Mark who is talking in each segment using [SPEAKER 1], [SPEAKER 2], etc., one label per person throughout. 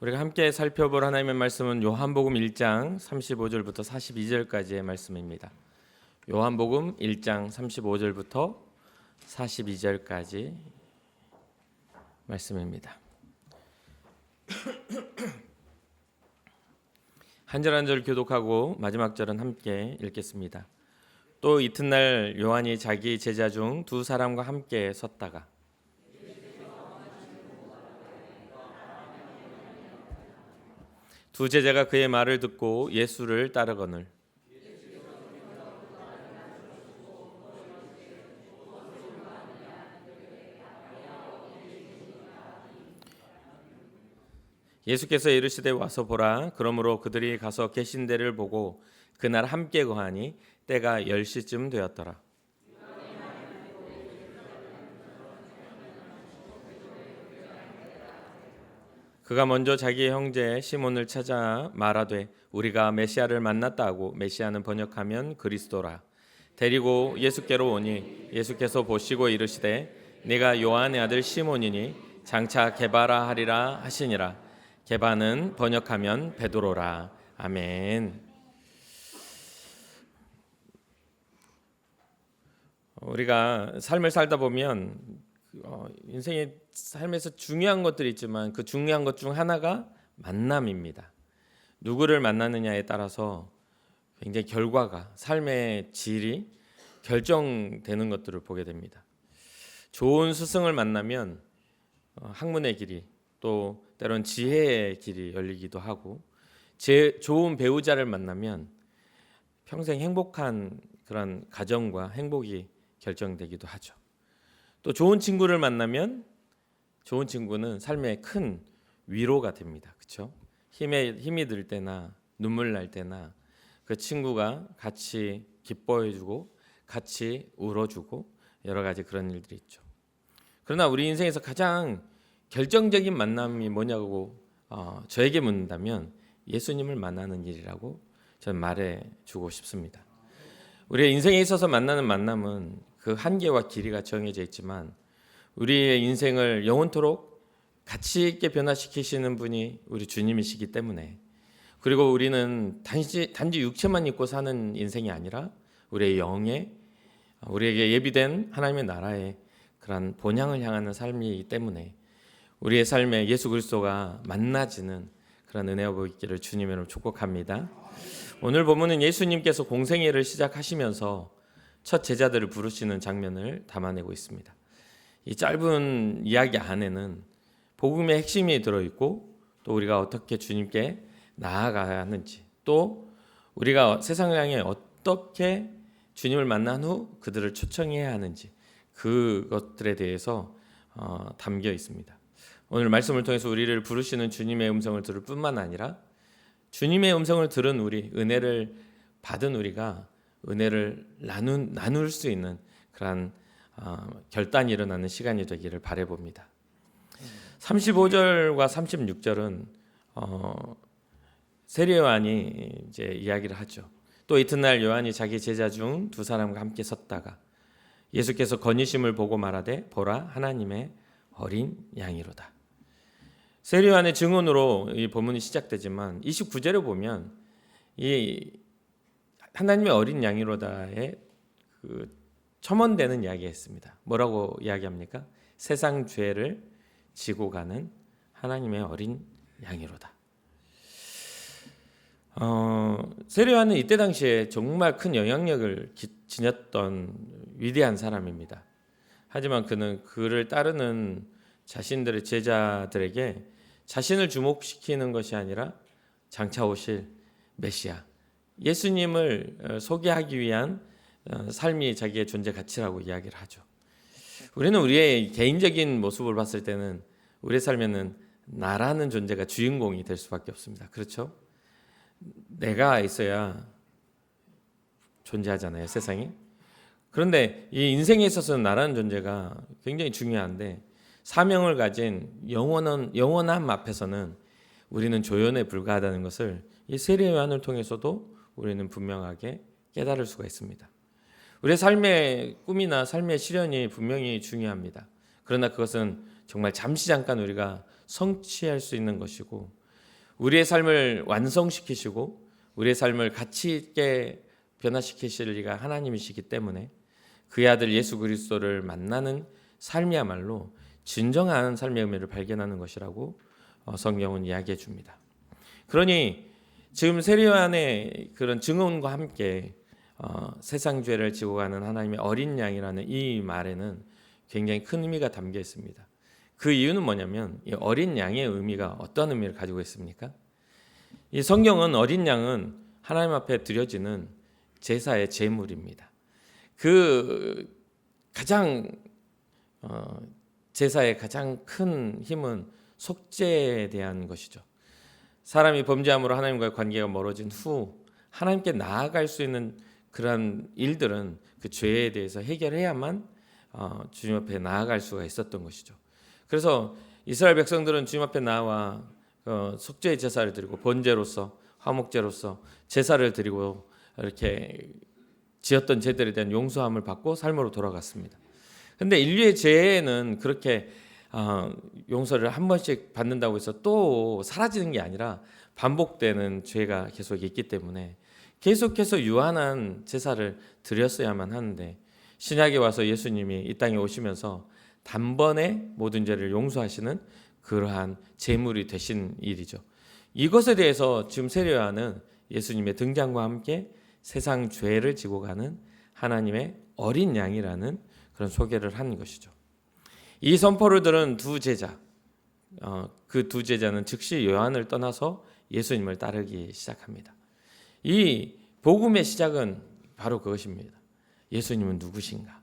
[SPEAKER 1] 우리가 함께 살펴볼 하나님의 말씀은 요한복음 1장 35절부터 42절까지의 말씀입니다. 요한복음 1장 35절부터 42절까지 말씀입니다. 한 절 한 절 교독하고 마지막 절은 함께 읽겠습니다. 또 이튿날 요한이 자기 제자 중 두 사람과 함께 섰다가 두 제자가 그의 말을 듣고 예수를 따르거늘 예수께서 이르시되 와서 보라. 그러므로 그들이 가서 계신 데를 보고 그날 함께 거하니 때가 10시쯤 되었더라. 그가 먼저 자기의 형제 시몬을 찾아 말하되 우리가 메시아를 만났다 하고, 메시아는 번역하면 그리스도라. 데리고 예수께로 오니 예수께서 보시고 이르시되 네가 요한의 아들 시몬이니 장차 게바라 하리라 하시니라. 게바는 번역하면 베드로라. 아멘. 우리가 삶을 살다 보면 인생의 삶에서 중요한 것들이 있지만 그 중요한 것 중 하나가 만남입니다. 누구를 만나느냐에 따라서 굉장히 결과가, 삶의 질이 결정되는 것들을 보게 됩니다. 좋은 스승을 만나면 학문의 길이, 또 때론 지혜의 길이 열리기도 하고, 좋은 배우자를 만나면 평생 행복한 그런 가정과 행복이 결정되기도 하죠. 또 좋은 친구를 만나면 좋은 친구는 삶에 큰 위로가 됩니다. 그렇죠? 힘이 들 때나 눈물 날 때나 그 친구가 같이 기뻐해주고 같이 울어주고 여러 가지 그런 일들이 있죠. 그러나 우리 인생에서 가장 결정적인 만남이 뭐냐고 저에게 묻는다면 예수님을 만나는 일이라고 저는 말해주고 싶습니다. 우리의 인생에 있어서 만나는 만남은 그 한계와 길이가 정해져 있지만 우리의 인생을 영원토록 가치 있게 변화시키시는 분이 우리 주님이시기 때문에, 그리고 우리는 단지 육체만 입고 사는 인생이 아니라 우리의 영에, 우리에게 예비된 하나님의 나라의 그런 본향을 향하는 삶이기 때문에 우리의 삶에 예수 그리스도가 만나지는 그런 은혜가 보이기를 주님으로 축복합니다. 오늘 본문은 예수님께서 공생애를 시작하시면서 첫 제자들을 부르시는 장면을 담아내고 있습니다. 이 짧은 이야기 안에는 복음의 핵심이 들어있고, 또 우리가 어떻게 주님께 나아가야 하는지, 또 우리가 세상을 향해 어떻게 주님을 만난 후 그들을 초청해야 하는지, 그것들에 대해서 담겨 있습니다. 오늘 말씀을 통해서 우리를 부르시는 주님의 음성을 들을 뿐만 아니라 주님의 음성을 들은 우리, 은혜를 받은 우리가 은혜를 나눌 수 있는 그런 결단이 일어나는 시간이 되기를 바라봅니다. 35절과 36절은 세례 요한이 이제 이야기를 하죠. 또 이튿날 요한이 자기 제자 중 두 사람과 함께 섰다가 예수께서 건의심을 보고 말하되 보라 하나님의 어린 양이로다. 세례 요한의 증언으로 이 본문이 시작되지만 29절에 보면 이 하나님의 어린 양이로다에 그 첨언되는 이야기가 있습니다. 뭐라고 이야기합니까? 세상 죄를 지고 가는 하나님의 어린 양이로다. 세례 요한은 이때 당시에 정말 큰 영향력을 지녔던 위대한 사람입니다. 하지만 그는 그를 따르는 자신들의 제자들에게 자신을 주목시키는 것이 아니라 장차 오실 메시아, 예수님을 소개하기 위한 삶이 자기의 존재 가치라고 이야기를 하죠. 우리는 우리의 개인적인 모습을 봤을 때는 우리의 삶에는 나라는 존재가 주인공이 될 수밖에 없습니다. 그렇죠? 내가 있어야 존재하잖아요, 세상에. 그런데 이 인생에 있어서는 나라는 존재가 굉장히 중요한데, 사명을 가진 영원함 앞에서는 우리는 조연에 불과하다는 것을 이 세례 요한을 통해서도 우리는 분명하게 깨달을 수가 있습니다. 우리의 삶의 꿈이나 삶의 실현이 분명히 중요합니다. 그러나 그것은 정말 잠시 잠깐 우리가 성취할 수 있는 것이고, 우리의 삶을 완성시키시고 우리의 삶을 가치 있게 변화시키실 이가 하나님이시기 때문에 그의 아들 예수 그리스도를 만나는 삶이야말로 진정한 삶의 의미를 발견하는 것이라고 성경은 이야기해 줍니다. 그러니 지금 세례요한의 그런 증언과 함께 세상 죄를 지고 가는 하나님의 어린 양이라는 이 말에는 굉장히 큰 의미가 담겨 있습니다. 그 이유는 뭐냐면 이 어린 양의 의미가 어떤 의미를 가지고 있습니까? 이 성경은 어린 양은 하나님 앞에 드려지는 제사의 제물입니다. 그 가장 제사의 가장 큰 힘은 속죄에 대한 것이죠. 사람이 범죄함으로 하나님과의 관계가 멀어진 후 하나님께 나아갈 수 있는 그런 일들은 그 죄에 대해서 해결해야만 주님 앞에 나아갈 수가 있었던 것이죠. 그래서 이스라엘 백성들은 주님 앞에 나와 속죄의 제사를 드리고 번제로서 화목제로서 제사를 드리고 이렇게 지었던 죄들에 대한 용서함을 받고 삶으로 돌아갔습니다. 그런데 인류의 죄는 그렇게 용서를 한 번씩 받는다고 해서 또 사라지는 게 아니라 반복되는 죄가 계속 있기 때문에 계속해서 유한한 제사를 드렸어야만 하는데 신약에 와서 예수님이 이 땅에 오시면서 단번에 모든 죄를 용서하시는 그러한 제물이 되신 일이죠. 이것에 대해서 지금 세례요한은 예수님의 등장과 함께 세상 죄를 지고 가는 하나님의 어린 양이라는 그런 소개를 한 것이죠. 이 선포를 들은 두 제자, 그 두 제자는 즉시 요한을 떠나서 예수님을 따르기 시작합니다. 이 복음의 시작은 바로 그것입니다. 예수님은 누구신가?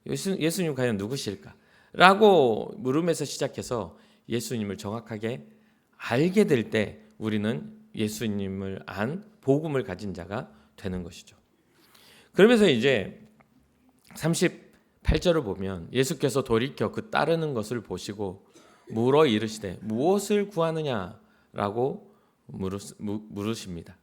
[SPEAKER 1] 예수님 과연 누구실까? 라고 물음에서 시작해서 예수님을 정확하게 알게 될 때 우리는 예수님을 안 복음을 가진 자가 되는 것이죠. 그러면서 이제 38절을 보면 예수께서 돌이켜 그 따르는 것을 보시고 물어 이르시되 무엇을 구하느냐라고 물으십니다.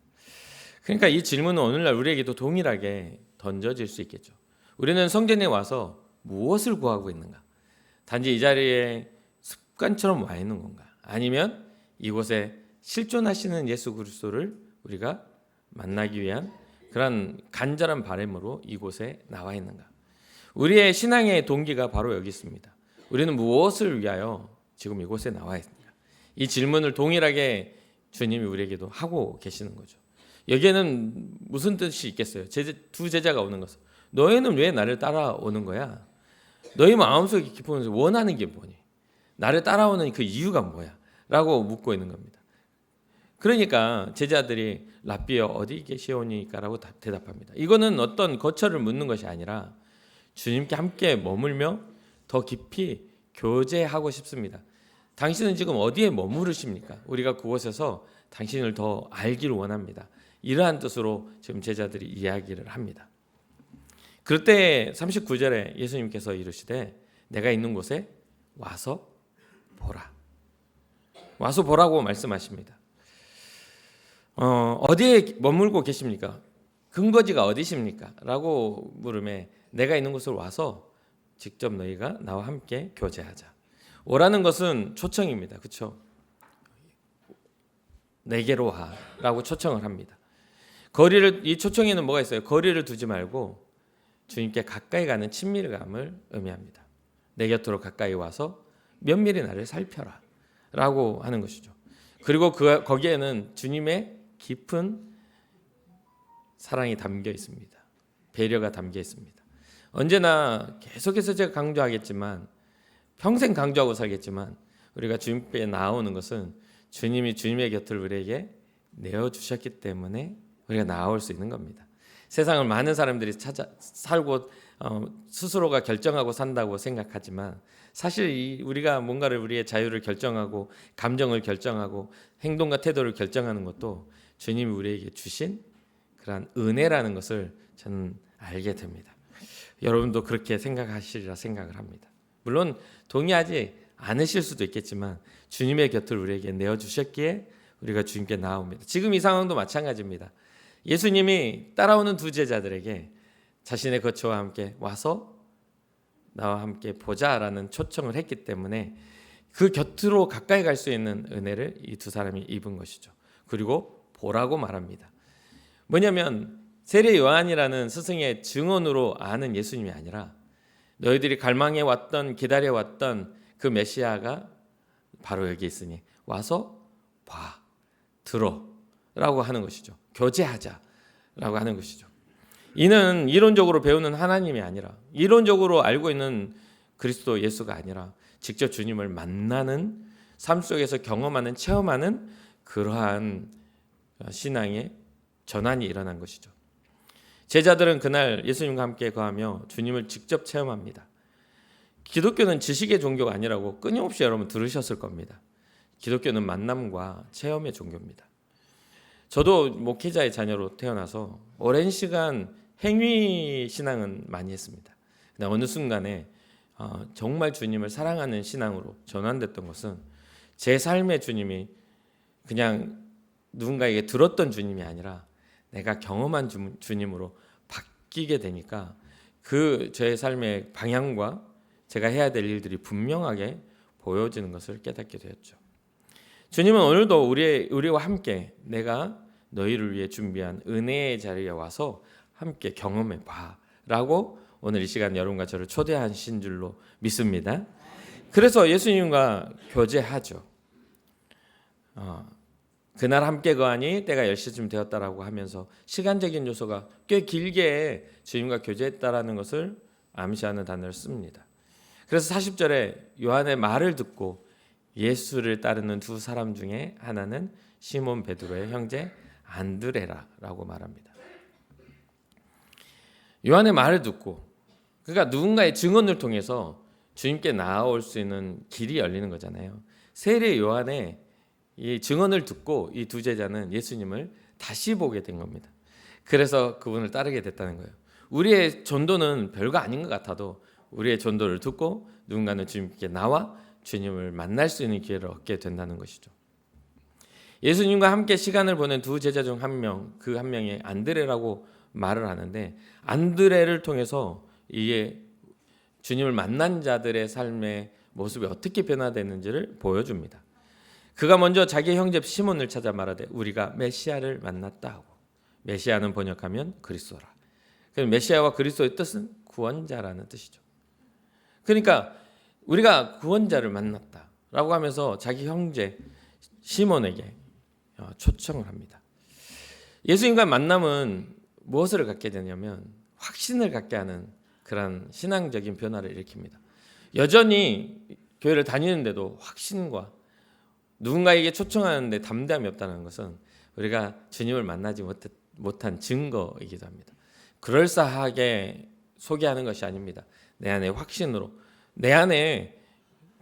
[SPEAKER 1] 그러니까 이 질문은 오늘날 우리에게도 동일하게 던져질 수 있겠죠. 우리는 성전에 와서 무엇을 구하고 있는가? 단지 이 자리에 습관처럼 와 있는 건가? 아니면 이곳에 실존하시는 예수 그리스도를 우리가 만나기 위한 그런 간절한 바람으로 이곳에 나와 있는가? 우리의 신앙의 동기가 바로 여기 있습니다. 우리는 무엇을 위하여 지금 이곳에 나와 있는가? 이 질문을 동일하게 주님이 우리에게도 하고 계시는 거죠. 여기에는 무슨 뜻이 있겠어요? 두 제자가 오는 것은 너희는 왜 나를 따라오는 거야? 너희 마음속에 깊으면서 원하는 게 뭐니? 나를 따라오는 그 이유가 뭐야? 라고 묻고 있는 겁니다. 그러니까 제자들이 랍비여 어디 계시오니까 라고 대답합니다. 이거는 어떤 거처를 묻는 것이 아니라 주님께 함께 머물며 더 깊이 교제하고 싶습니다. 당신은 지금 어디에 머무르십니까? 우리가 그곳에서 당신을 더 알기를 원합니다. 이러한 뜻으로 지금 제자들이 이야기를 합니다. 그때 39절에 예수님께서 이르시되 내가 있는 곳에 와서 보라. 와서 보라고 말씀하십니다. 어디에 머물고 계십니까? 근거지가 어디십니까? 라고 물음에 내가 있는 곳을 와서 직접 너희가 나와 함께 교제하자. 오라는 것은 초청입니다. 그렇죠? 내게로 와라고 초청을 합니다. 이 초청에는 뭐가 있어요? 거리를 두지 말고 주님께 가까이 가는 친밀감을 의미합니다. 내 곁으로 가까이 와서 면밀히 나를 살펴라 라고 하는 것이죠. 그리고 거기에는 주님의 깊은 사랑이 담겨 있습니다. 배려가 담겨 있습니다. 언제나 계속해서 제가 강조하겠지만 평생 강조하고 살겠지만 우리가 주님께 나오는 것은 주님이 주님의 곁을 우리에게 내어주셨기 때문에 우리가 나올 수 있는 겁니다. 세상을 많은 사람들이 살고 스스로가 결정하고 산다고 생각하지만 사실 우리가 뭔가를 우리의 자유를 결정하고 감정을 결정하고 행동과 태도를 결정하는 것도 주님이 우리에게 주신 그런 은혜라는 것을 저는 알게 됩니다. 여러분도 그렇게 생각하시리라 생각을 합니다. 물론 동의하지 않으실 수도 있겠지만 주님의 곁을 우리에게 내어주셨기에 우리가 주님께 나옵니다. 지금 이 상황도 마찬가지입니다. 예수님이 따라오는 두 제자들에게 자신의 거처와 함께 와서 나와 함께 보자라는 초청을 했기 때문에 그 곁으로 가까이 갈 수 있는 은혜를 이 두 사람이 입은 것이죠. 그리고 보라고 말합니다. 뭐냐면 세례 요한이라는 스승의 증언으로 아는 예수님이 아니라 너희들이 갈망해 왔던, 기다려 왔던 그 메시아가 바로 여기 있으니 와서 봐, 들어라고 하는 것이죠. 교제하자라고 하는 것이죠. 이는 이론적으로 배우는 하나님이 아니라, 이론적으로 알고 있는 그리스도 예수가 아니라 직접 주님을 만나는, 삶 속에서 경험하는, 체험하는 그러한 신앙의 전환이 일어난 것이죠. 제자들은 그날 예수님과 함께 거하며 주님을 직접 체험합니다. 기독교는 지식의 종교가 아니라고 끊임없이 여러분 들으셨을 겁니다. 기독교는 만남과 체험의 종교입니다. 저도 목회자의 자녀로 태어나서 오랜 시간 행위 신앙은 많이 했습니다. 근데 어느 순간에 정말 주님을 사랑하는 신앙으로 전환됐던 것은 제 삶의 주님이 그냥 누군가에게 들었던 주님이 아니라 내가 경험한 주님으로 바뀌게 되니까 그 제 삶의 방향과 제가 해야 될 일들이 분명하게 보여지는 것을 깨닫게 되었죠. 주님은 오늘도 우리와 함께 내가 너희를 위해 준비한 은혜의 자리에 와서 함께 경험해 봐라고 오늘 이 시간 여러분과 저를 초대하신 줄로 믿습니다. 그래서 예수님과 교제하죠. 그날 함께 거하니 때가 10시쯤 되었다라고 하면서 시간적인 요소가 꽤 길게 주님과 교제했다라는 것을 암시하는 단어를 씁니다. 그래서 40절에 요한의 말을 듣고 예수를 따르는 두 사람 중에 하나는 시몬 베드로의 형제 안드레라라고 말합니다. 요한의 말을 듣고, 그러니까 누군가의 증언을 통해서 주님께 나아올 수 있는 길이 열리는 거잖아요. 세례 요한의 이 증언을 듣고 이 두 제자는 예수님을 다시 보게 된 겁니다. 그래서 그분을 따르게 됐다는 거예요. 우리의 전도는 별거 아닌 것 같아도 우리의 전도를 듣고 누군가는 주님께 나와 주님을 만날 수 있는 기회를 얻게 된다는 것이죠. 예수님과 함께 시간을 보낸 두 제자 중 한 명, 그 한 명이 안드레라고 말을 하는데, 안드레를 통해서 이게 주님을 만난 자들의 삶의 모습이 어떻게 변화되는지를 보여줍니다. 그가 먼저 자기 형제 시몬을 찾아 말하되 우리가 메시아를 만났다 하고, 메시아는 번역하면 그리스도라. 메시아와 그리스도의 뜻은 구원자라는 뜻이죠. 그러니까 우리가 구원자를 만났다라고 하면서 자기 형제 시몬에게 초청을 합니다. 예수님과 만남은 무엇을 갖게 되냐면 확신을 갖게 하는 그런 신앙적인 변화를 일으킵니다. 여전히 교회를 다니는데도 확신과 누군가에게 초청하는데 담대함이 없다는 것은 우리가 주님을 만나지 못한 증거이기도 합니다. 그럴싸하게 소개하는 것이 아닙니다. 내 안에 확신으로, 내 안에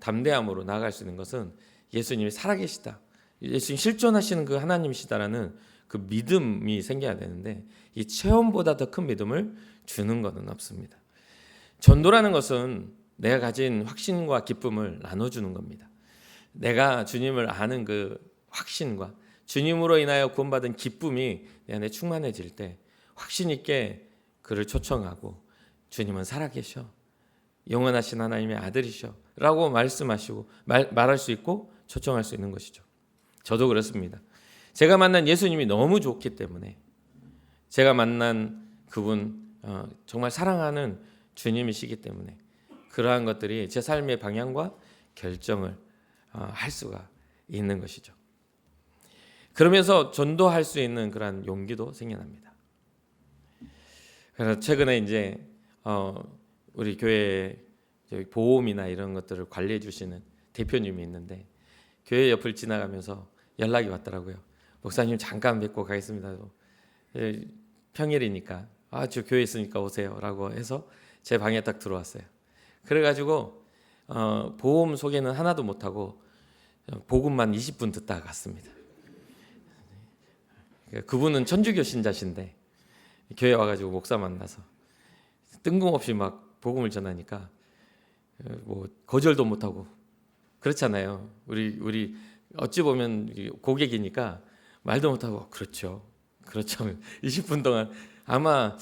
[SPEAKER 1] 담대함으로 나아갈 수 있는 것은 예수님이 살아계시다, 예수님 실존하시는 그 하나님이시다라는 그 믿음이 생겨야 되는데, 이 체험보다 더 큰 믿음을 주는 것은 없습니다. 전도라는 것은 내가 가진 확신과 기쁨을 나눠주는 겁니다. 내가 주님을 아는 그 확신과 주님으로 인하여 구원받은 기쁨이 내 안에 충만해질 때 확신 있게 그를 초청하고 주님은 살아계셔, 영원하신 하나님의 아들이셔 라고 말씀하시고 말할 수 있고 초청할 수 있는 것이죠. 저도 그렇습니다. 제가 만난 예수님이 너무 좋기 때문에, 제가 만난 그분 정말 사랑하는 주님이시기 때문에 그러한 것들이 제 삶의 방향과 결정을 할 수가 있는 것이죠. 그러면서 전도할 수 있는 그런 용기도 생겨납니다. 그래서 최근에 이제 우리 교회 보험이나 이런 것들을 관리해 주시는 대표님이 있는데 교회 옆을 지나가면서 연락이 왔더라고요. 목사님 잠깐 뵙고 가겠습니다. 평일이니까 저 교회 있으니까 오세요라고 해서 제 방에 딱 들어왔어요. 그래가지고 보험 소개는 하나도 못하고 복음만 20분 듣다가 갔습니다. 그분은 천주교 신자신데 교회 와가지고 목사 만나서 뜬금없이 막 복음을 전하니까 뭐 거절도 못하고 그렇잖아요. 우리 어찌 보면 고객이니까 말도 못하고 그렇죠 20분 동안 아마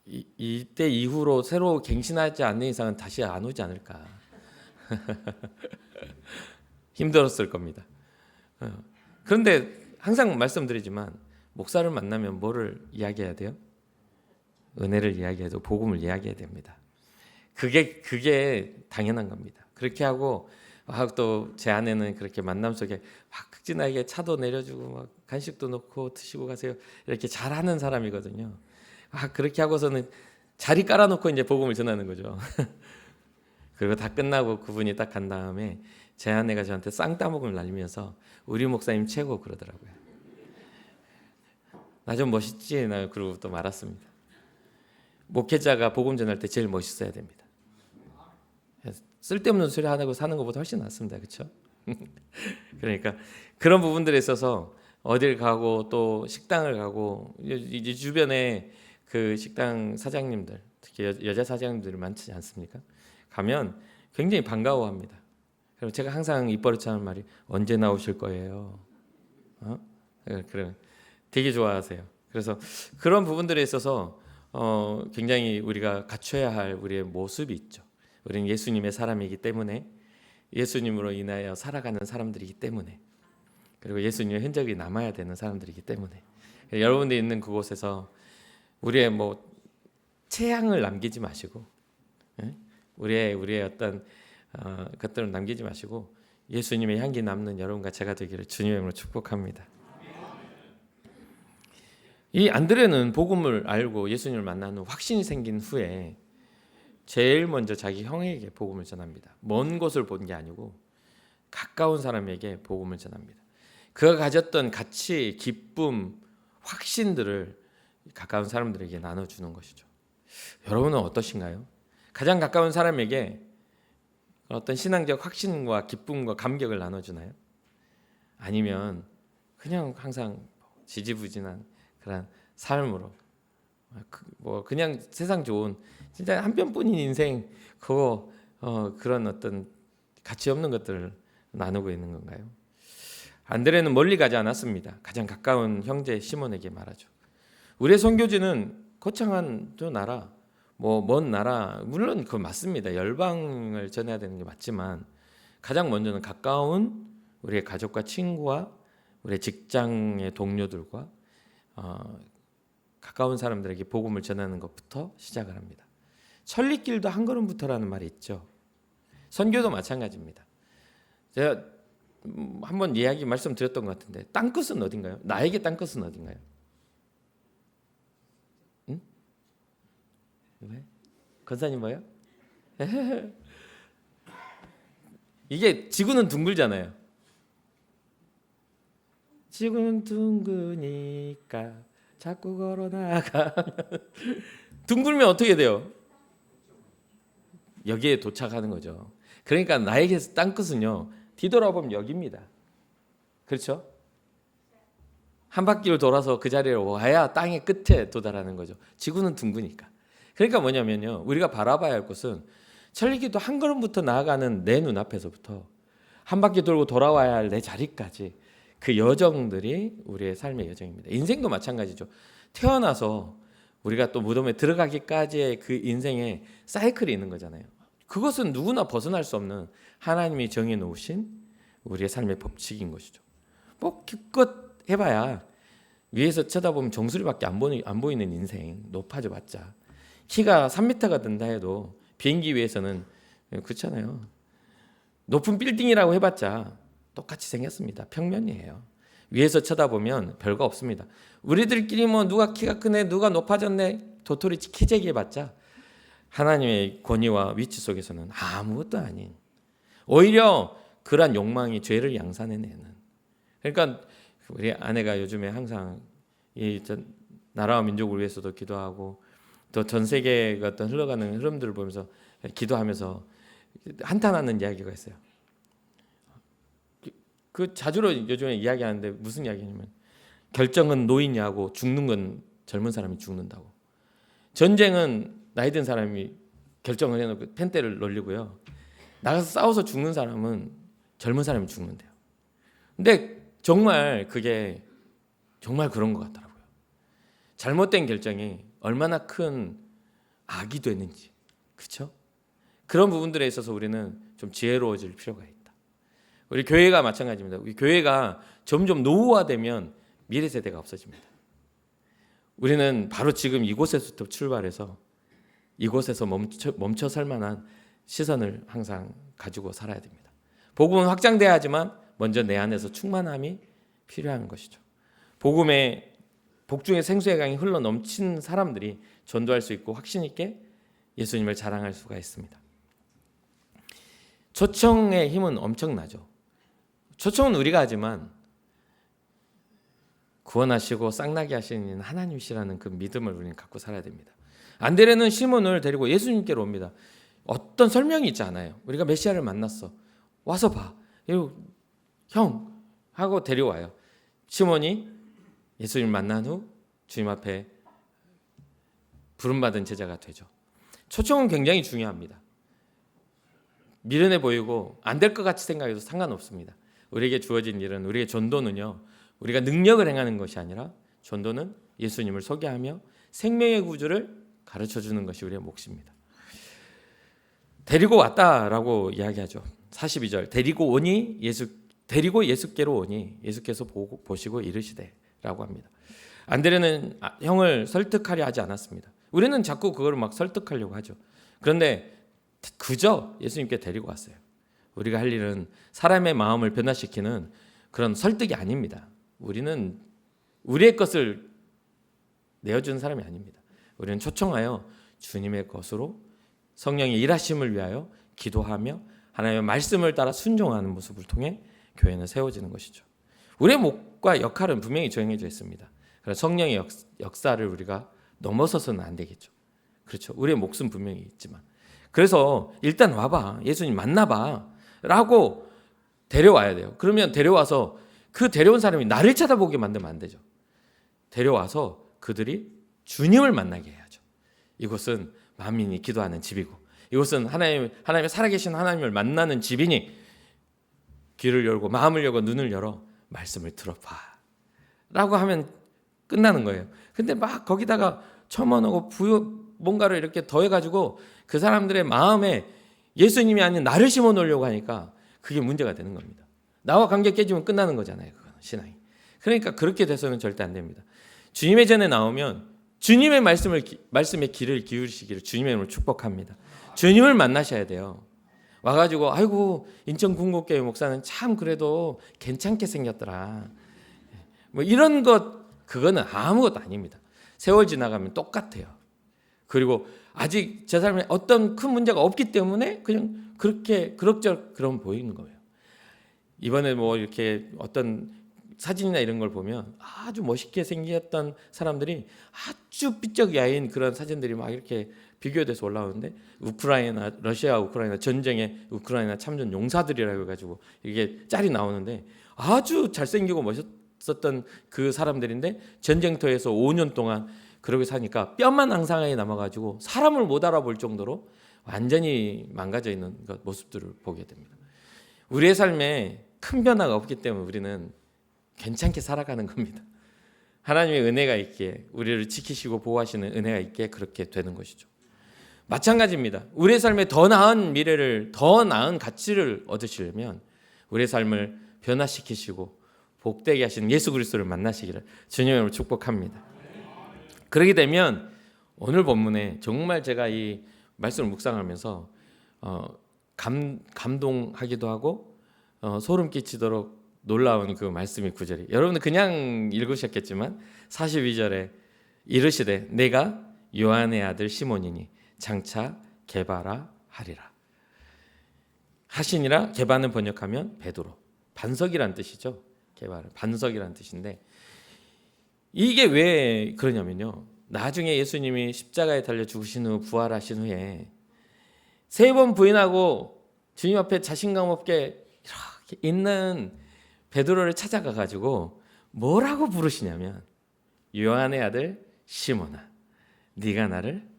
[SPEAKER 1] 이때 이후로 새로 갱신하지 않는 이상은 다시 안 오지 않을까. 힘들었을 겁니다. 그런데 항상 말씀드리지만 목사를 만나면 뭐를 이야기해야 돼요? 은혜를 이야기해도 복음을 이야기해야 됩니다. 그게 당연한 겁니다. 그렇게 하고 또 제 아내는 그렇게 만남 속에 막 극진하게 차도 내려주고 막 간식도 넣고 드시고 가세요 이렇게 잘하는 사람이거든요. 그렇게 하고서는 자리 깔아놓고 이제 복음을 전하는 거죠. 그리고 다 끝나고 그분이 딱 간 다음에 제 아내가 저한테 쌍따목을 날리면서 우리 목사님 최고 그러더라고요. 나 좀 멋있지? 나 그러고 또 말았습니다. 목회자가 복음 전할 때 제일 멋있어야 됩니다. 쓸데없는 소리 하고 사는 것보다 훨씬 낫습니다. 그렇죠? 그러니까 그런 부분들에 있어서 어딜 가고 또 식당을 가고 이제 주변에 그 식당 사장님들 특히 여자 사장님들이 많지 않습니까? 가면 굉장히 반가워합니다. 그럼 제가 항상 입버릇하는 말이 언제 나오실 거예요? 그래 되게 좋아하세요. 그래서 그런 부분들에 있어서 굉장히 우리가 갖춰야 할 우리의 모습이 있죠. 우리는 예수님의 사람이기 때문에 예수님으로 인하여 살아가는 사람들이기 때문에 그리고 예수님의 흔적이 남아야 되는 사람들이기 때문에 여러분들이 있는 그곳에서 우리의 체향을 남기지 마시고 우리의 어떤 것들을 남기지 마시고 예수님의 향기 남는 여러분과 제가 되기를 주님의 이름으로 축복합니다. 이 안드레는 복음을 알고 예수님을 만난 후 확신이 생긴 후에 제일 먼저 자기 형에게 복음을 전합니다. 먼 곳을 본 게 아니고 가까운 사람에게 복음을 전합니다. 그가 가졌던 가치, 기쁨, 확신들을 가까운 사람들에게 나눠주는 것이죠. 여러분은 어떠신가요? 가장 가까운 사람에게 어떤 신앙적 확신과 기쁨과 감격을 나눠주나요? 아니면 그냥 항상 지지부진한 그런 삶으로 그냥 세상 좋은 진짜 한 편뿐인 인생 그런 어떤 가치 없는 것들을 나누고 있는 건가요? 안드레는 멀리 가지 않았습니다. 가장 가까운 형제 시몬에게 말하죠. 우리의 선교지는 거창한 저 나라, 먼 나라 물론 그거 맞습니다. 열방을 전해야 되는 게 맞지만 가장 먼저는 가까운 우리의 가족과 친구와 우리의 직장의 동료들과 가까운 사람들에게 복음을 전하는 것부터 시작을 합니다. 천리길도 한 걸음부터라는 말이 있죠. 선교도 마찬가지입니다. 제가 한번 말씀드렸던 것 같은데 땅끝은 어딘가요? 나에게 땅끝은 어딘가요? 응? 왜? 권사님 뭐요? 이게 지구는 둥글잖아요. 지구는 둥그니까 자꾸 걸어나가. 둥글면 어떻게 돼요? 여기에 도착하는 거죠. 그러니까 나에게 땅끝은요 뒤돌아보면 여기입니다. 그렇죠? 한 바퀴를 돌아서 그 자리에 와야 땅의 끝에 도달하는 거죠. 지구는 둥그니까. 그러니까 뭐냐면요 우리가 바라봐야 할 곳은 천리길도 한 걸음부터 나아가는 내 눈앞에서부터 한 바퀴 돌고 돌아와야 할 내 자리까지 그 여정들이 우리의 삶의 여정입니다. 인생도 마찬가지죠. 태어나서 우리가 또 무덤에 들어가기까지의 그 인생의 사이클이 있는 거잖아요. 그것은 누구나 벗어날 수 없는 하나님이 정해 놓으신 우리의 삶의 법칙인 것이죠. 기껏 해봐야 위에서 쳐다보면 정수리밖에 안 보이는 인생 높아져 봤자 키가 3m가 된다 해도 비행기 위에서는 그렇잖아요. 높은 빌딩이라고 해봤자 똑같이 생겼습니다. 평면이에요. 위에서 쳐다보면 별거 없습니다. 우리들끼리 누가 키가 크네 누가 높아졌네 도토리 키재기 해봤자 하나님의 권위와 위치 속에서는 아무것도 아닌 오히려 그러한 욕망이 죄를 양산해내는 그러니까 우리 아내가 요즘에 항상 이 나라와 민족을 위해서도 기도하고 또 전 세계의 어떤 흘러가는 흐름들을 보면서 기도하면서 한탄하는 이야기가 있어요. 그 자주로 요즘에 이야기하는데 무슨 이야기냐면 결정은 노인이 하고 죽는 건 젊은 사람이 죽는다고. 전쟁은 나이 든 사람이 결정을 해놓고 펜대를 놀리고요. 나가서 싸워서 죽는 사람은 젊은 사람이 죽는데요. 근데 정말 그게 정말 그런 것 같더라고요. 잘못된 결정이 얼마나 큰 악이 되는지, 그렇죠? 그런 부분들에 있어서 우리는 좀 지혜로워질 필요가 있다. 우리 교회가 마찬가지입니다. 우리 교회가 점점 노후화되면 미래 세대가 없어집니다. 우리는 바로 지금 이곳에서부터 출발해서 이곳에서 멈춰 설 만한 시선을 항상 가지고 살아야 됩니다. 복음은 확장돼야 하지만 먼저 내 안에서 충만함이 필요한 것이죠. 복중의 생수의 강이 흘러 넘친 사람들이 전도할 수 있고 확신 있게 예수님을 자랑할 수가 있습니다. 초청의 힘은 엄청나죠. 초청은 우리가 하지만 구원하시고 쌍나게 하시는 하나님이시라는 그 믿음을 우리는 갖고 살아야 됩니다. 안드레는 시몬을 데리고 예수님께로 옵니다. 어떤 설명이 있지 않아요. 우리가 메시아를 만났어. 와서 봐. 형 하고 데려와요. 시몬이 예수님 만난 후 주님 앞에 부름받은 제자가 되죠. 초청은 굉장히 중요합니다. 미련해 보이고 안 될 것 같이 생각해도 상관없습니다. 우리에게 주어진 일은, 우리의 전도는요, 우리가 능력을 행하는 것이 아니라 전도는 예수님을 소개하며 생명의 구주를 가르쳐주는 것이 우리의 몫입니다. 데리고 왔다라고 이야기하죠. 42절 데리고 예수께로 오니 예수께서 보시고 이르시되라고 합니다. 안드레는 형을 설득하려 하지 않았습니다. 우리는 자꾸 그걸 막 설득하려고 하죠. 그런데 그저 예수님께 데리고 왔어요. 우리가 할 일은 사람의 마음을 변화시키는 그런 설득이 아닙니다. 우리는 우리의 것을 내어주는 사람이 아닙니다. 우리는 초청하여 주님의 것으로 성령의 일하심을 위하여 기도하며 하나님의 말씀을 따라 순종하는 모습을 통해 교회는 세워지는 것이죠. 우리의 목과 역할은 분명히 정해져 있습니다. 그래서 성령의 역사를 우리가 넘어서서는 안 되겠죠. 그렇죠. 우리의 몫은 분명히 있지만, 그래서 일단 와봐, 예수님 만나봐 라고 데려와야 돼요. 그러면 데려와서 그 데려온 사람이 나를 쳐다보게 만들면 안 되죠. 데려와서 그들이 주님을 만나게 해야죠. 이곳은 만민이 기도하는 집이고, 이곳은 하나님의 살아계신 하나님을 만나는 집이니 귀를 열고 마음을 열고 눈을 열어 말씀을 들어봐 라고 하면 끝나는 거예요. 근데 막 거기다가 첨언하고 뭔가를 이렇게 더해가지고 그 사람들의 마음에 예수님이 아닌 나를 심어놓으려고 하니까 그게 문제가 되는 겁니다. 나와 관계 깨지면 끝나는 거잖아요. 그건 신앙이. 그러니까 그렇게 돼서는 절대 안 됩니다. 주님의 전에 나오면 주님의 말씀에 귀를 기울이시기를 주님의 이름으로 축복합니다. 주님을 만나셔야 돼요. 와가지고 아이고 인천 궁극교회 목사는 참 그래도 괜찮게 생겼더라. 뭐 이런 그거는 아무것도 아닙니다. 세월 지나가면 똑같아요. 그리고 아직 제 삶에 어떤 큰 문제가 없기 때문에 그냥 그렇게 그럭저럭 그런 보이는 거예요. 이번에 뭐 이렇게 어떤 사진이나 이런 걸 보면 아주 멋있게 생겼던 사람들이 아주 삐쩍 야인 그런 사진들이 막 이렇게 비교돼서 올라오는데, 러시아 우크라이나 전쟁에 우크라이나 참전 용사들이라고 해가지고 이게 짤이 나오는데 아주 잘생기고 멋있었던 그 사람들인데 전쟁터에서 5년 동안 그러고 사니까 뼈만 앙상하게 남아가지고 사람을 못 알아볼 정도로 완전히 망가져 있는 모습들을 보게 됩니다. 우리의 삶에 큰 변화가 없기 때문에 우리는 괜찮게 살아가는 겁니다. 하나님의 은혜가 있기에, 우리를 지키시고 보호하시는 은혜가 있기에 그렇게 되는 것이죠. 마찬가지입니다. 우리의 삶에 더 나은 미래를, 더 나은 가치를 얻으시려면 우리의 삶을 변화시키시고 복되게 하시는 예수 그리스도를 만나시기를 주님으로 축복합니다. 그러게 되면 오늘 본문에 정말 제가 이 말씀을 묵상하면서 감동하기도 하고 소름 끼치도록 놀라운 그 말씀의 구절이, 여러분은 그냥 읽으셨겠지만 42절에 이르시되 내가 요한의 아들 시몬이니 장차 게바라 하리라. 하시니라, 게바는 번역하면 베드로, 반석이란 뜻이죠. 게바는 반석이란 뜻인데, 이게 왜 그러냐면요, 나중에 예수님이 십자가에 달려 죽으신 후 부활하신 후에 3번 부인하고 주님 앞에 자신감 없게 이렇게 있는 베드로를 찾아가 가지고 뭐라고 부르시냐면 요한의 아들 시몬아, 네가 나를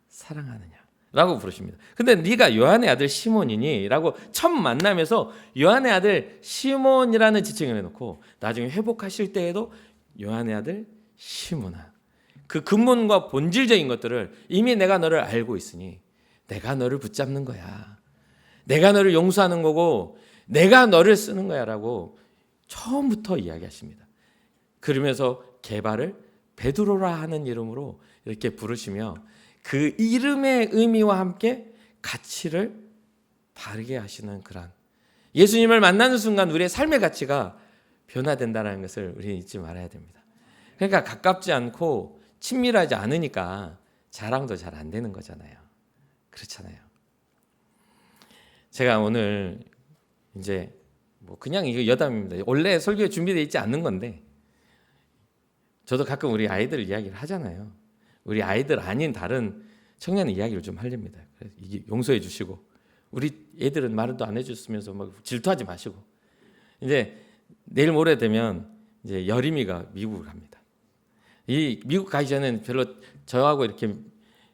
[SPEAKER 1] 사랑하느냐 라고 부르십니다. 근데 네가 요한의 아들 시몬이니 라고 첫 만남에서 요한의 아들 시몬이라는 지칭을 해놓고 나중에 회복하실 때에도 요한의 아들 시몬아, 그 근본과 본질적인 것들을 이미 내가 너를 알고 있으니 내가 너를 붙잡는 거야. 내가 너를 용서하는 거고 내가 너를 쓰는 거야 라고 처음부터 이야기하십니다. 그러면서 게바를 베드로라 하는 이름으로 이렇게 부르시며 그 이름의 의미와 함께 가치를 다르게 하시는 그런, 예수님을 만나는 순간 우리의 삶의 가치가 변화된다는 것을 우리는 잊지 말아야 됩니다. 그러니까 가깝지 않고 친밀하지 않으니까 자랑도 잘 안 되는 거잖아요. 그렇잖아요. 제가 오늘 이제 뭐 그냥 이거 여담입니다. 원래 설교에 준비되어 있지 않는 건데 저도 가끔 우리 아이들 이야기를 하잖아요. 우리 아이들 아닌 다른 청년 이야기를 좀 하렵니다. 이게 용서해 주시고, 우리 애들은 말도 안 해줬으면서 막 질투하지 마시고. 이제 내일 모레 되면 이제 여림이가 미국을 갑니다. 이 미국 가기 전에는 별로 저하고 이렇게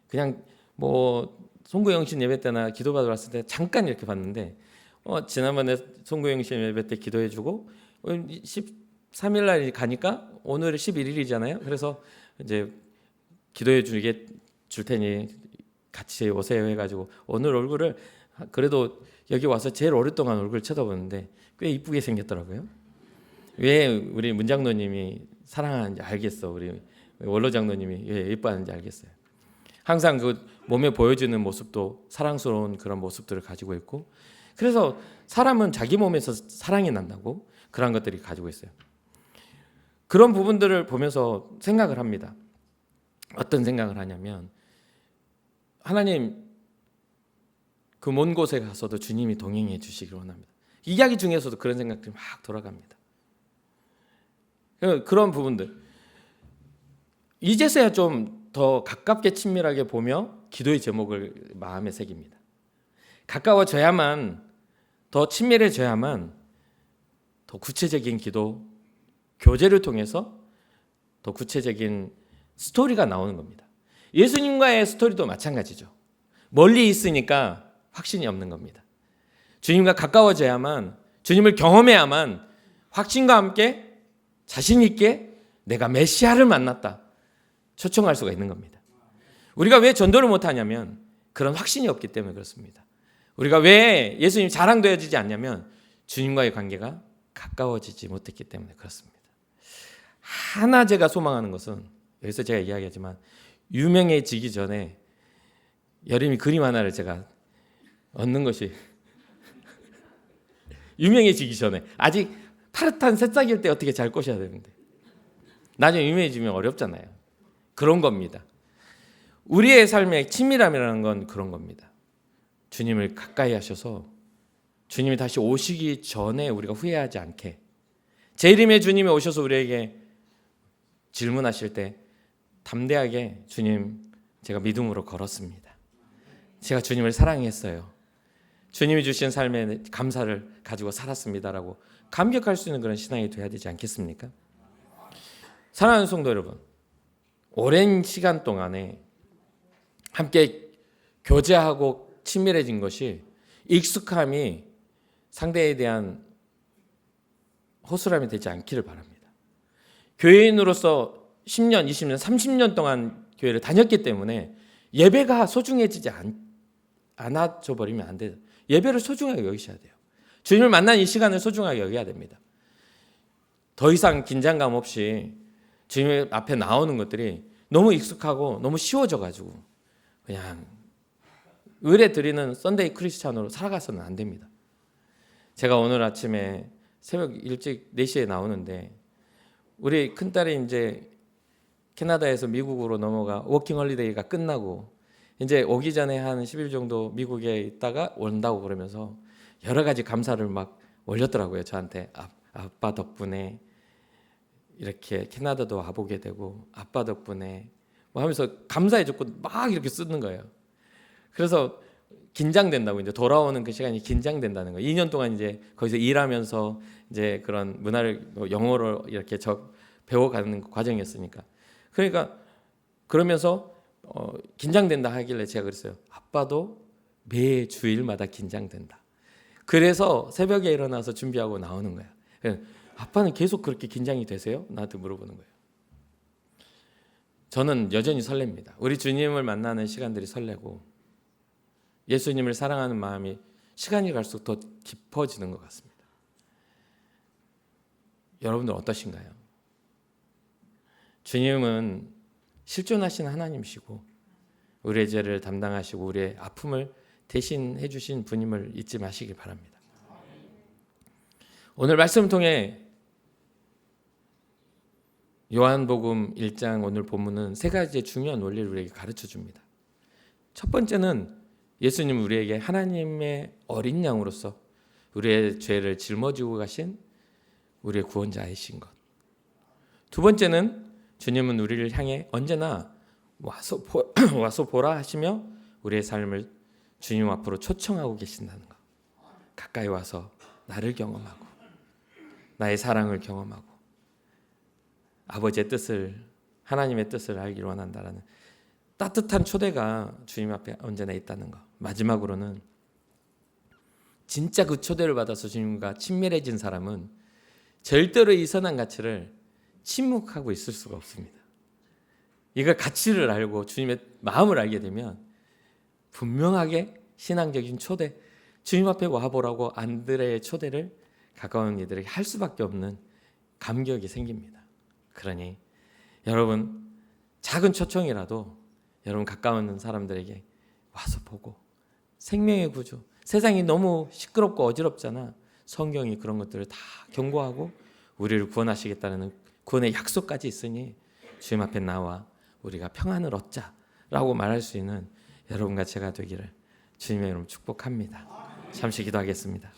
[SPEAKER 1] 그냥 뭐 송구영신 예배 때나 기도받으러 왔을 때 잠깐 이렇게 봤는데 지난번에 송구영신 예배 때 기도해주고 13일 날 가니까 오늘 11일이잖아요. 그래서 이제 기도해 주게 줄 테니 같이 오세요 해가지고 오늘 얼굴을 그래도 여기 와서 제일 오랫동안 얼굴 쳐다보는데 꽤 이쁘게 생겼더라고요. 왜 우리 문장로님이 사랑하는지 알겠어. 우리 원로 장로님이 왜 예뻐하는지 알겠어요. 항상 그 몸에 보여주는 모습도 사랑스러운 그런 모습들을 가지고 있고, 그래서 사람은 자기 몸에서 사랑이 난다고 그런 것들이 가지고 있어요. 그런 부분들을 보면서 생각을 합니다. 어떤 생각을 하냐면, 하나님 그 먼 곳에 가서도 주님이 동행해 주시기를 원합니다. 이야기 중에서도 그런 생각들이 막 돌아갑니다. 그런 부분들 이제서야 좀 더 가깝게 친밀하게 보며 기도의 제목을 마음에 새깁니다. 가까워져야만, 더 친밀해져야만 더 구체적인 기도, 교제를 통해서 더 구체적인 스토리가 나오는 겁니다. 예수님과의 스토리도 마찬가지죠. 멀리 있으니까 확신이 없는 겁니다. 주님과 가까워져야만, 주님을 경험해야만 확신과 함께 자신 있게 내가 메시아를 만났다 초청할 수가 있는 겁니다. 우리가 왜 전도를 못하냐면 그런 확신이 없기 때문에 그렇습니다. 우리가 왜 예수님 자랑되어지지 않냐면 주님과의 관계가 가까워지지 못했기 때문에 그렇습니다. 하나 제가 소망하는 것은, 여기서 제가 이야기하지만 유명해지기 전에 여림이 그림 하나를 제가 얻는 것이 유명해지기 전에, 아직 파릇한 새싹일 때 어떻게 잘 꼬셔야 되는데 나중에 유명해지면 어렵잖아요. 그런 겁니다. 우리의 삶의 친밀함이라는 건 그런 겁니다. 주님을 가까이 하셔서 주님이 다시 오시기 전에 우리가 후회하지 않게, 제 이름의 주님이 오셔서 우리에게 질문하실 때 담대하게 주님, 제가 믿음으로 걸었습니다. 제가 주님을 사랑했어요. 주님이 주신 삶에 감사를 가지고 살았습니다라고 감격할 수 있는 그런 신앙이 돼야 되지 않겠습니까? 사랑하는 성도 여러분, 오랜 시간 동안에 함께 교제하고 친밀해진 것이 익숙함이 상대에 대한 허술함이 되지 않기를 바랍니다. 교회인으로서 10년, 20년, 30년 동안 교회를 다녔기 때문에 예배가 소중해지지 않아져 버리면 안 돼요. 예배를 소중하게 여기셔야 돼요. 주님을 만난 이 시간을 소중하게 여겨야 됩니다. 더 이상 긴장감 없이 주님 앞에 나오는 것들이 너무 익숙하고 너무 쉬워져가지고 그냥 의뢰 드리는 썬데이 크리스찬으로 살아가서는 안 됩니다. 제가 오늘 아침에 새벽 일찍 4시에 나오는데 우리 큰딸이 이제 캐나다에서 미국으로 넘어가 워킹 홀리데이가 끝나고 이제 오기 전에 한 10일 정도 미국에 있다가 온다고 그러면서 여러 가지 감사를 막 올렸더라고요. 저한테 아빠 덕분에 이렇게 캐나다도 와보게 되고 아빠 덕분에 뭐 하면서 감사해줬고 막 이렇게 쓰는 거예요. 그래서 긴장된다고, 이제 돌아오는 그 시간이 긴장된다는 거예요. 2년 동안 이제 거기서 일하면서 이제 그런 문화를 영어로 이렇게 배워가는 과정이었으니까. 그러니까 그러면서 긴장된다 하길래 제가 그랬어요. 아빠도 매 주일마다 긴장된다. 그래서 새벽에 일어나서 준비하고 나오는 거야. 아빠는 계속 그렇게 긴장이 되세요? 나한테 물어보는 거예요. 저는 여전히 설렙니다. 우리 주님을 만나는 시간들이 설레고 예수님을 사랑하는 마음이 시간이 갈수록 더 깊어지는 것 같습니다. 여러분들 어떠신가요? 주님은 실존하신 하나님이시고 우리의 죄를 담당하시고 우리의 아픔을 대신해 주신 분임을 잊지 마시기 바랍니다. 오늘 말씀을 통해 요한복음 1장 오늘 본문은 세 가지의 중요한 원리를 우리에게 가르쳐 줍니다. 첫 번째는 예수님 우리에게 하나님의 어린 양으로서 우리의 죄를 짊어지고 가신 우리의 구원자이신 것. 두 번째는 주님은 우리를 향해 언제나 와서 보라 하시며 우리의 삶을 주님 앞으로 초청하고 계신다는 것. 가까이 와서 나를 경험하고 나의 사랑을 경험하고 아버지의 뜻을, 하나님의 뜻을 알기를 원한다라는 따뜻한 초대가 주님 앞에 언제나 있다는 것. 마지막으로는 진짜 그 초대를 받아서 주님과 친밀해진 사람은 절대로 이 선한 가치를 침묵하고 있을 수가 없습니다. 이걸 가치를 알고 주님의 마음을 알게 되면 분명하게 신앙적인 초대, 주님 앞에 와보라고 안드레의 초대를 가까운 이들에게 할 수밖에 없는 감격이 생깁니다. 그러니 여러분 작은 초청이라도 여러분 가까운 사람들에게 와서 보고 생명의 구주, 세상이 너무 시끄럽고 어지럽잖아. 성경이 그런 것들을 다 경고하고 우리를 구원하시겠다는 구원의 약속까지 있으니 주님 앞에 나와 우리가 평안을 얻자라고 말할 수 있는 여러분과 제가 되기를 주님의 이름으로 축복합니다. 잠시 기도하겠습니다.